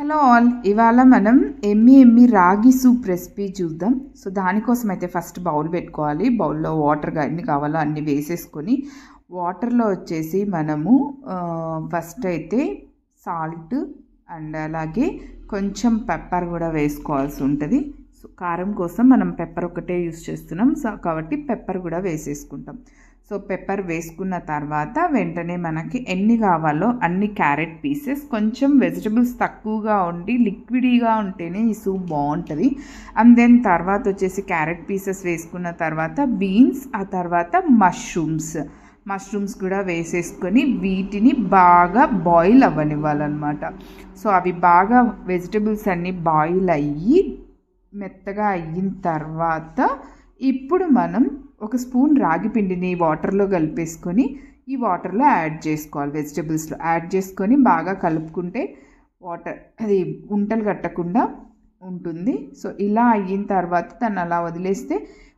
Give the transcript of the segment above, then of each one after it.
Hello all, ఇవాళ మనం ఎమ్మి రాగి సూప్ రెసిపీ చూద్దాం. సో దానికోసం అయితే ఫస్ట్ బౌల్ పెట్టుకోవాలి. బౌల్లో వాటర్ ఎన్ని కావాలో అన్ని వేసేసుకొని వాటర్లో వచ్చేసి మనము ఫస్ట్ అయితే సాల్ట్ అండ్ అలాగే కొంచెం పెప్పర్ కూడా వేసుకోవాల్సి ఉంటుంది. సో కారం కోసం మనం పెప్పర్ ఒకటే యూస్ చేస్తున్నాం, సో కాబట్టి పెప్పర్ కూడా వేసేసుకుంటాం. సో పెప్పర్ వేసుకున్న తర్వాత వెంటనే మనకి ఎన్ని కావాలో అన్ని క్యారెట్ పీసెస్, కొంచెం వెజిటబుల్స్ తక్కువగా ఉండి లిక్విడీగా ఉంటేనే ఈ సూప్ బాగుంటుంది. అండ్ దెన్ తర్వాత వచ్చేసి క్యారెట్ పీసెస్ వేసుకున్న తర్వాత బీన్స్, ఆ తర్వాత మష్రూమ్స్ కూడా వేసేసుకొని వీటిని బాగా బాయిల్ అవ్వనివ్వాలన్నమాట. సో అవి బాగా వెజిటబుల్స్ అన్నీ బాయిల్ అయ్యి మెత్తగా అయిన తర్వాత ఇప్పుడు మనం ఒక స్పూన్ రాగి పిండిని వాటర్లో కలిపేసుకొని ఈ వాటర్లో యాడ్ చేసుకోవాలి. వెజిటబుల్స్లో యాడ్ చేసుకొని బాగా కలుపుకుంటే అది ఉంటలు కట్టకుండా ఉంటుంది. సో ఇలా అయిన తర్వాత దాన్ని అలా వదిలేస్తే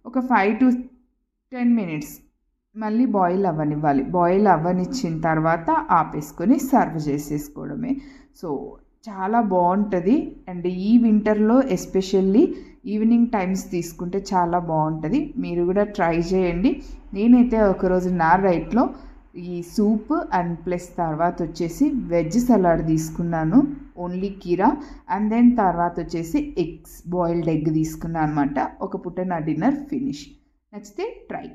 ఒక 5 to 10 minutes మళ్ళీ బాయిల్ అవ్వనివ్వాలి. బాయిల్ అవ్వనిచ్చిన తర్వాత ఆపేసుకొని సర్వ్ చేసేసుకోవడమే. సో చాలా బాగుంటుంది. అండ్ ఈ వింటర్లో ఎస్పెషల్లీ ఈవినింగ్ టైమ్స్ తీసుకుంటే చాలా బాగుంటుంది. మీరు కూడా ట్రై చేయండి. నేనైతే ఒకరోజు నా డైట్లో ఈ సూప్ అండ్ ప్లస్ తర్వాత వచ్చేసి వెజ్ సలాడ్ తీసుకున్నాను, ఓన్లీ కీరా. అండ్ దెన్ తర్వాత వచ్చేసి బాయిల్డ్ ఎగ్ తీసుకున్నాను అనమాట. ఒక పూట నా డిన్నర్ ఫినిష్. నచ్చితే ట్రై.